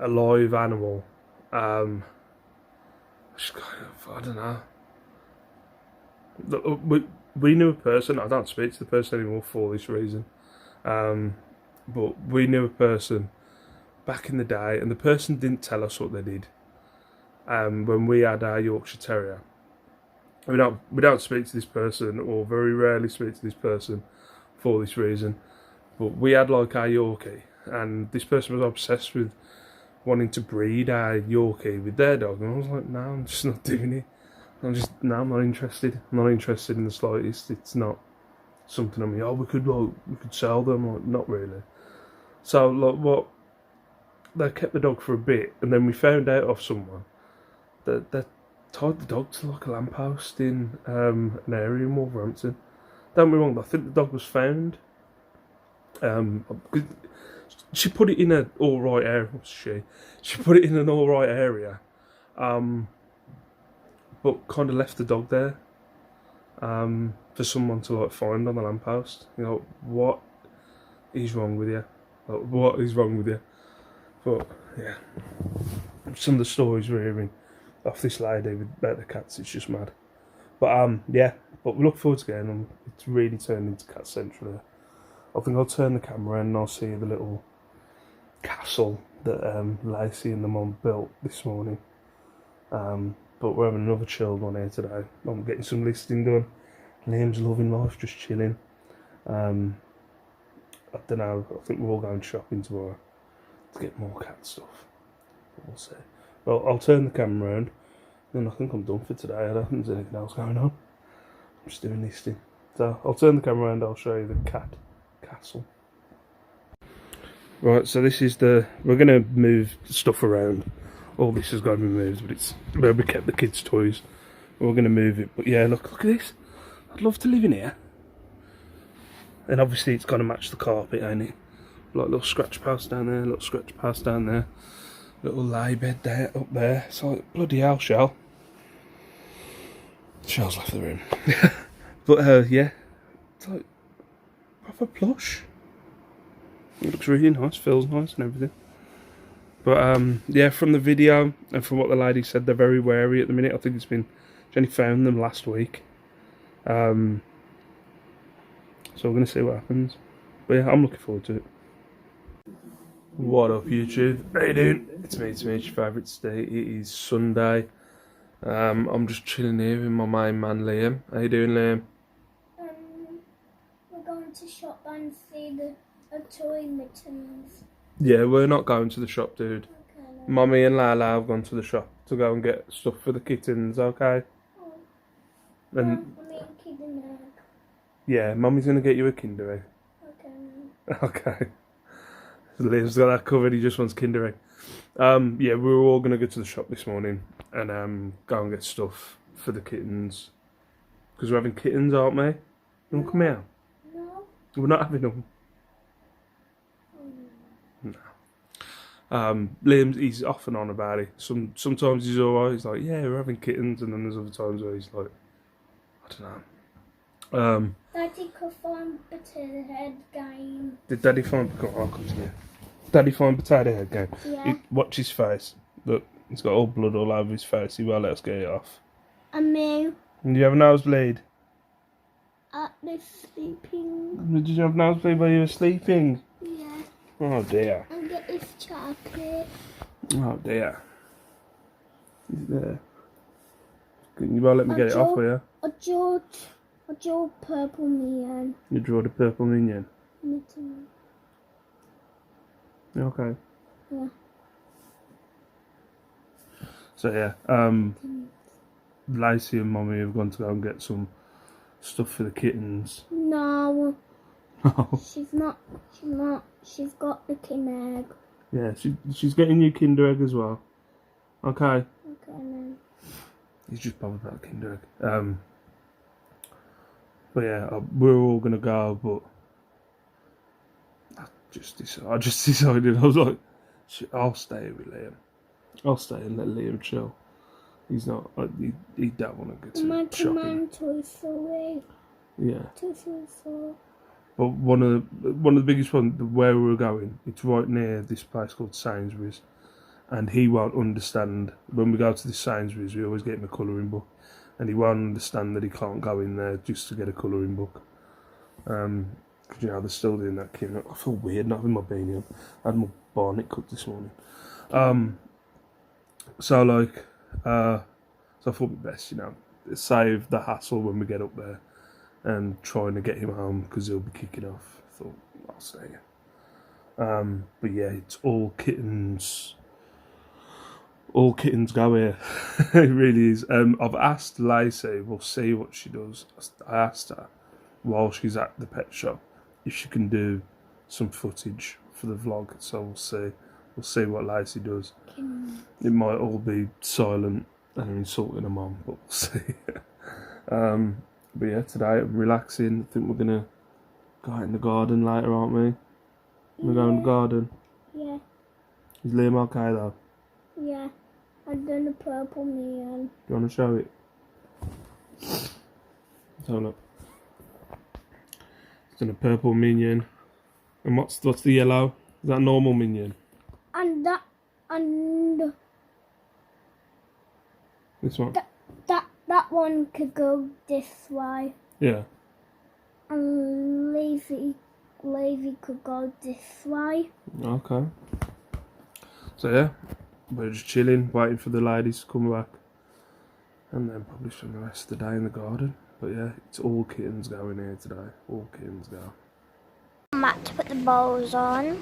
a live animal, just kind of, I don't know. We knew a person, I don't speak to the person anymore for this reason, but we knew a person back in the day, and the person didn't tell us what they did. When we had our Yorkshire Terrier, we don't speak to this person, or very rarely speak to this person for this reason, but we had like our Yorkie, and this person was obsessed with wanting to breed our Yorkie with their dog, and I was like, no, I'm just not doing it. I'm not interested. I'm not interested in the slightest. It's not something I mean, oh, we could sell them, like, not really. So like they kept the dog for a bit, and then we found out of someone that they tied the dog to like a lamppost in an area in Wolverhampton. Don't be wrong, I think the dog was found. She put it in an alright area. She put it in an alright area. But kind of left the dog there for someone to like find on the lamppost. You know, what is wrong with you? Like, what is wrong with you? But yeah, some of the stories we're hearing off this lady about the cats, it's just mad. But yeah, but we look forward to getting them. It's really turned into Cat Central here. I think I'll turn the camera and I'll see the little castle that Lacey and the mum built this morning. But we're having another chilled one here today. I'm getting some listing done. Liam's loving life, just chilling. I don't know, I think we're all going shopping tomorrow to get more cat stuff. We'll see. Well, I'll turn the camera around, and I think I'm done for today. I don't think there's anything else going on. I'm just doing listing. So I'll turn the camera around, I'll show you the cat castle. Right, so this is we're going to move stuff around. All this has got to be moved, but it's where we kept the kids' toys. We're going to move it, but yeah, look at this. I'd love to live in here. And obviously it's got to match the carpet, ain't it? Like little scratch pads down there, little scratch pads down there, little lay bed there, up there. It's like, bloody hell, Shell. Shell's left the room. But yeah, it's like proper plush. It looks really nice, feels nice and everything. But yeah, from the video and from what the lady said, they're very wary at the minute. I think she only found them last week. So we're going to see what happens. But yeah, I'm looking forward to it. What up, YouTube? How you doing? It's me, your favourite Steve. It is Sunday. I'm just chilling here with my main man Liam. How you doing, Liam? We're going to shop and see the toy mittens. Yeah, we're not going to the shop, dude. Okay, Mummy and Lala have gone to the shop to go and get stuff for the kittens, okay? I And mean, kitten egg. yeah, Mummy's going to get you a Kinder Egg. Okay. Okay. Liam's got that covered, he just wants Kinder Egg. Yeah, we were all going to go to the shop this morning and go and get stuff for the kittens. Because we're having kittens, aren't we? You want to come here? No. We're not having them. Liam, he's off and on about it. Sometimes he's alright, he's like, yeah, we're having kittens, and then there's other times where he's like, I don't know. Daddy could find potato head game. Did Daddy find... I'll come to you. Daddy find potato head game? Yeah. Watch his face. Look, he's got all blood all over his face. He won't let us get it off. And me Did you have a nosebleed? at the sleeping. Did you have a nosebleed while you were sleeping? Yeah. Oh dear. And get this chocolate. Oh dear. He's there. You won't let me get it off, will you? A George purple neon. You draw the purple minion. Mitten. Okay. Yeah. So yeah, Lacey and Mummy have gone to go and get some stuff for the kittens. No, Oh. she's not. She's got the kitten egg. Yeah, she's getting you Kinder Egg as well. Okay. Okay, then. He's just bothered about Kinder Egg. But yeah, we're all gonna go, but I just decided, I was like, I'll stay with Liam. I'll stay and let Liam chill. He's not. He don't want to go to My shopping. command Toy Story. Yeah. Toy Story. But one of the biggest ones where we were going, it's right near this place called Sainsbury's, and he won't understand when we go to this Sainsbury's. We always get him a colouring book, and he won't understand that he can't go in there just to get a colouring book. Because you know they're still doing that. I feel weird not having my beanie on. I had my barnet cooked this morning. So I thought it'd be best, save the hassle when we get up there and trying to get him home because he'll be kicking off. I thought I'll stay here. But yeah, it's all kittens. All kittens go here. It really is. I've asked Lacey, we'll see what she does. I asked her while she's at the pet shop if she can do some footage for the vlog. So we'll see. We'll see what Lacey does. It might all be silent and insulting her mum, but we'll see. But yeah, today I'm relaxing. I think we're gonna go out in the garden later, aren't we? We're going in the garden. Yeah. Is Liam okay though? Yeah. I've done a purple neon. Do you want to show it? Let's have a look. It's done a purple minion. And what's the yellow? Is that a normal minion? And This one? that one could go this way. Yeah. And Lazy could go this way. Okay. So yeah, we're just chilling, waiting for the ladies to come back. And then probably spend the rest of the day in the garden. But yeah, it's all kittens going here today. All kittens go. Matt to put the bowls on.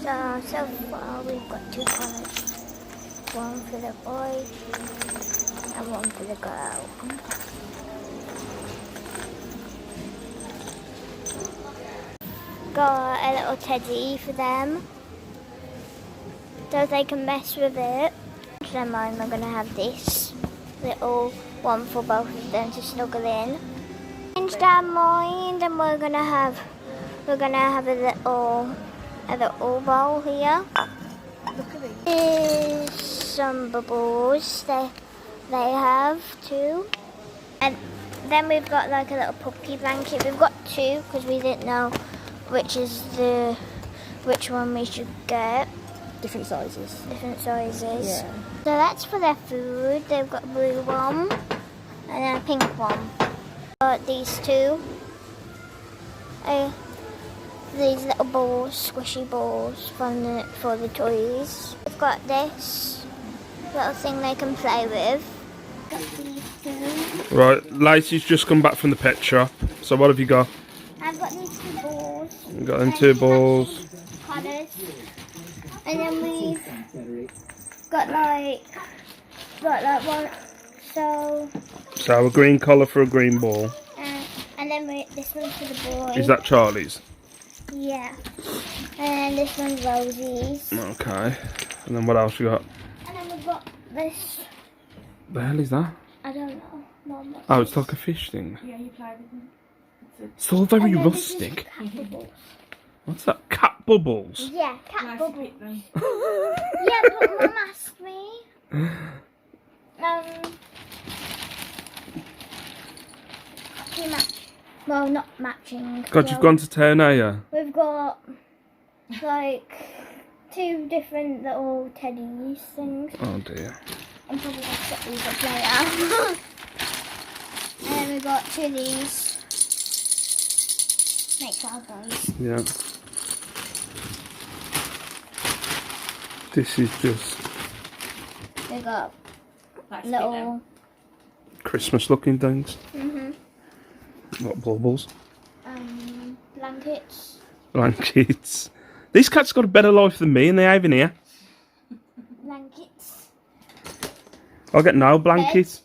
So far we've got 2 colours. One for the boy and one for the girl. Got a little teddy for them so they can mess with it. Then I'm going to have this little one for both of them to snuggle in. Change their mind, and we're gonna have a little bowl here. Look at these. Here's some bubbles they have too, and then we've got like a little puppy blanket. We've got 2 because we didn't know which one we should get. Different sizes. Different sizes. Yeah. So that's for their food. They've got a blue one and then a pink one. Got these two. These little balls, squishy balls for the toys. I've got this little thing they can play with. Got these two. Right, Lacey's just come back from the pet shop. So what have you got? I've got these two balls. You got them 2 balls. Colours. And then we've got like one. So a green collar for a green ball. and then this one's for the boy. Is that Charlie's? Yeah. And this one's Rosie's. Okay. And then what else you got? And then we've got this. The hell is that? I don't know. Mom, Oh, it's like a fish thing. Yeah, you play with them. It's all very and then this is rustic. cat bubbles. What's that? Cat bubbles? Yeah, cat Nice to bubbles. pick them. Yeah, but Mum asked me. To match. Well, not matching. God, well, you've gone to town, are you? We've got like 2 different little teddies things. Oh dear. I'm probably going to set these up later. And then we've got 2 of these. Make loud noise. Yeah. This is just We've got Nice to pick them. little. Christmas looking things. Mhm. What baubles? Blankets. Blankets. These cats got a better life than me and they have in here. Blankets. I'll get no blanket.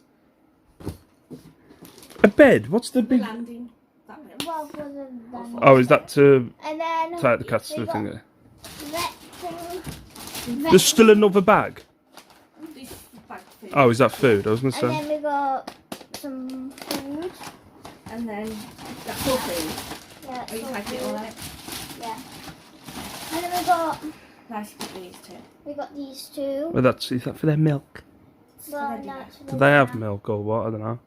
A bed? What's the The big... landing. That bit. Well, for the blanket. Oh, is that to And then take the cats to we've the thing got there? vet thing. There's still another bag. This is bag food. Oh, is that food? I was going to And say. then we got some food. And then that's all food. Yeah, Are you some taking it all food. out? Yeah. And then Nice to pick these two. we got these 2. Well, is that for their milk? Well, ready no, now. it's for Do the they have cat. milk or what? I don't know.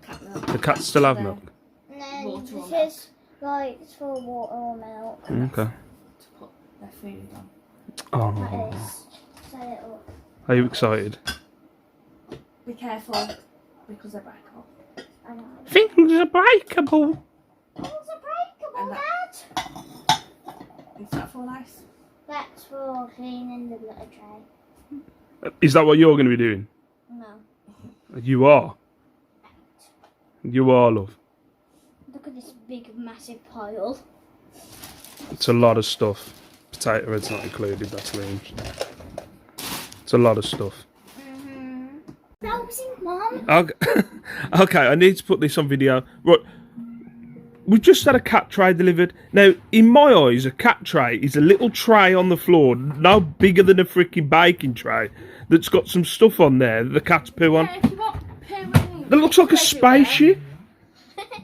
Cat milk. The cats still have There. milk. And then Water or this milk? is like it's for water or milk. Okay. To put their food on. That Oh. is. Set it up. Are you excited? Be careful because they're back up. I know. Things are breakable. Things are breakable, And Dad. Is that for nice? That's for cleaning the litter tray. Is that what you're going to be doing? No. You are. You are, love. Look at this big, massive pile. It's a lot of stuff. Potato head's not included, that's range. It's a lot of stuff. Rosie, Mum. Okay. Okay, I need to put this on video. Right. We've just had a cat tray delivered. Now, in my eyes, a cat tray is a little tray on the floor, no bigger than a freaking baking tray, that's got some stuff on there that the cats poo on. Yeah, if you want poo in That looks like a spaceship.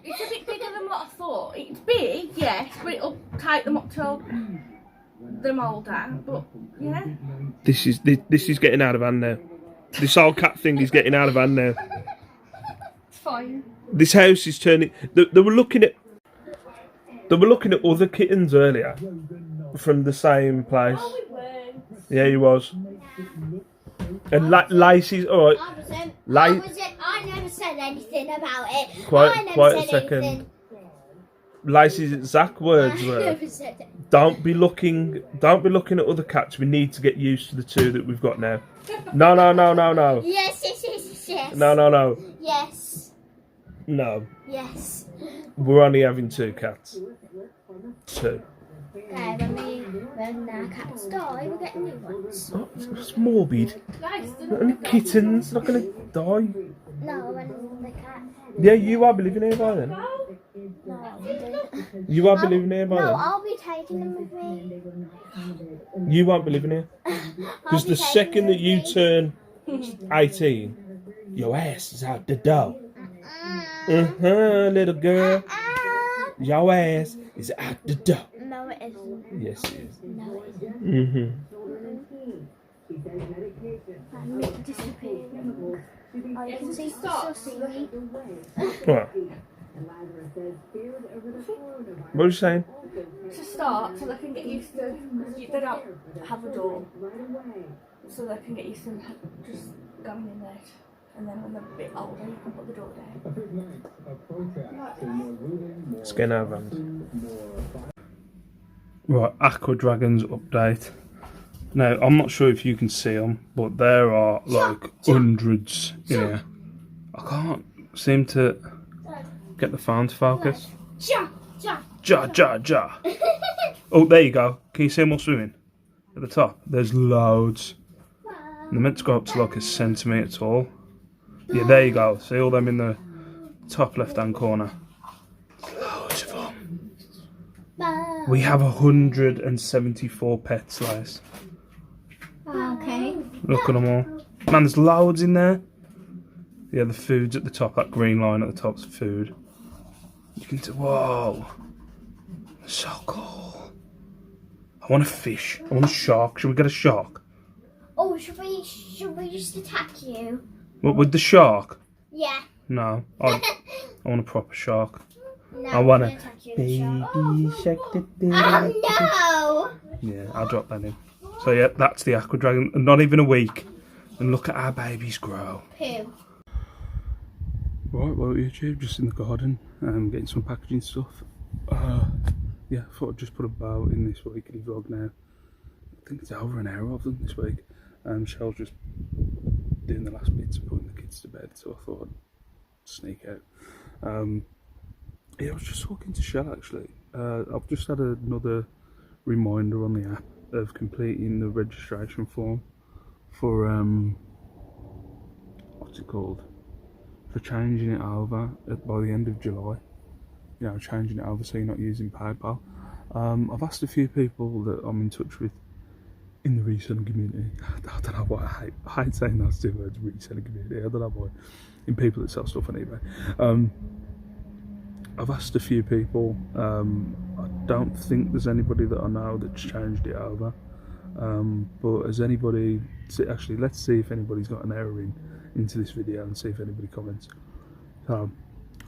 It's a bit bigger than what I thought. It's big, yes, but it'll take them up till the moulder. But yeah, This is getting out of hand now. This whole cat thing is getting out of hand now. it's fine. This house is turning. They were looking at other kittens earlier from the same place. Oh, we weren't. Yeah, he was. And Lacey's all right. I never said anything about it. I Quite never a said second. anything. Lacey's exact words I were, never said it. Don't be looking at other cats. We need to get used to the 2 that we've got now." No. Yes, yes, yes, yes, yes. No. Yes, No. yes. We're only having 2 cats. 2. Okay, when our cats die, we're getting new ones. Oh, it's morbid. Nice. Only kittens, not gonna die. No, when the cat. Yeah, you are living here by then. No, I'll be doing. You won't be living here by No, then. I'll be taking them with me. You won't be living here. Because the second that you turn 18, your ass is out the door. Little girl. Your ass is out the door. No, it isn't. Yes, it is. No, it isn't. I'm disappearing. Oh, you can see Sussy. What? What are you saying? To start, so they can get used to. They don't have a door, so they can get used to just going in there and then when they're a bit older, you can put the door down. It's getting out of hand. Right, Aqua Dragons update. Now, I'm not sure if you can see them, but there are like hundreds in here. I can't seem to get the phone to focus. Ja, ja, ja. Oh, there you go. Can you see them all swimming? At the top, there's loads. And they're meant to go up to like a centimetre tall. Yeah, there you go. See all them in the top left-hand corner. Loads of them. We have 174 pets, guys. Okay. Look at them all. Man, there's loads in there. Yeah, the food's at the top. That green line at the top's food. You can see, whoa. So cool. I want a fish. I want a shark. Should we get a shark? Oh, should we just attack you? What, with the shark? Yeah. No. I want a proper shark. No, I want we're a gonna attack you, baby shark. shark. Oh Yeah, I'll drop that in. So yeah, that's the Aqua Dragon. Not even a week. And look at our babies grow. no! Poo. Right, well, YouTube, just in the garden, getting some packaging stuff. Yeah, I thought I'd just put a bow in this weekly vlog now. I think it's over an hour of them this week. Shell's just doing the last bits of putting the kids to bed, so I thought I'd sneak out. Yeah, I was just talking to Shell actually. I've just had another reminder on the app of completing the registration form for what's it called? For changing it over by the end of July. You know, changing it over so you're not using PayPal. I've asked a few people that I'm in touch with in the reselling community. I don't know why I hate saying those two words, reselling community. I don't know why. In people that sell stuff on eBay. I've asked a few people. I don't think there's anybody that I know that's changed it over. But has anybody? Actually, let's see if anybody's got an error into this video and see if anybody comments. So,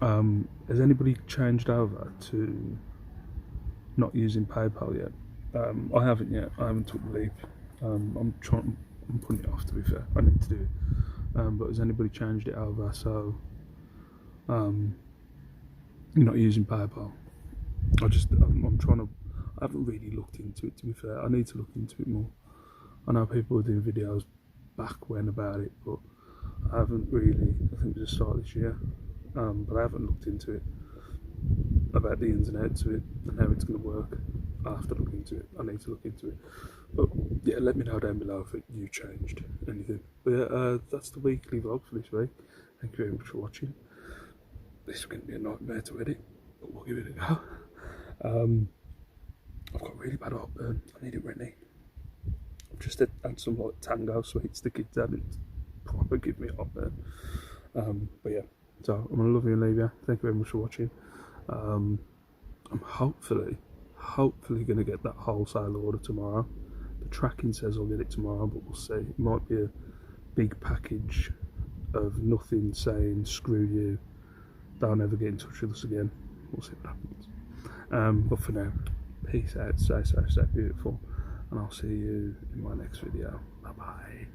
has anybody changed over to not using PayPal yet? I haven't yet. I haven't took the leap. I'm putting it off, to be fair. I need to do it. But has anybody changed it over so you're not using PayPal? I'm trying to. I haven't really looked into it, to be fair. I need to look into it more. I know people were doing videos back when about it, but I haven't really. I think it was the start of this year, but I haven't looked into it about the ins and outs of it and how it's going to work. I have to look into it. I need to look into it. But yeah, let me know down below if you changed anything. But yeah, that's the weekly vlog for this week. Thank you very much for watching. This is going to be a nightmare to edit, but we'll give it a go. I've got really bad heartburn. I need it ready. I've just had some like tango sweets the kids had. It's proper give me heartburn. But yeah, so I'm gonna love you and leave you. Thank you very much for watching. I'm hopefully gonna get that wholesale order tomorrow. The tracking says I'll get it tomorrow, but we'll see. It might be a big package of nothing saying screw you, don't ever get in touch with us again. We'll see what happens. But for now, peace out, stay safe, stay beautiful, and I'll see you in my next video. Bye bye.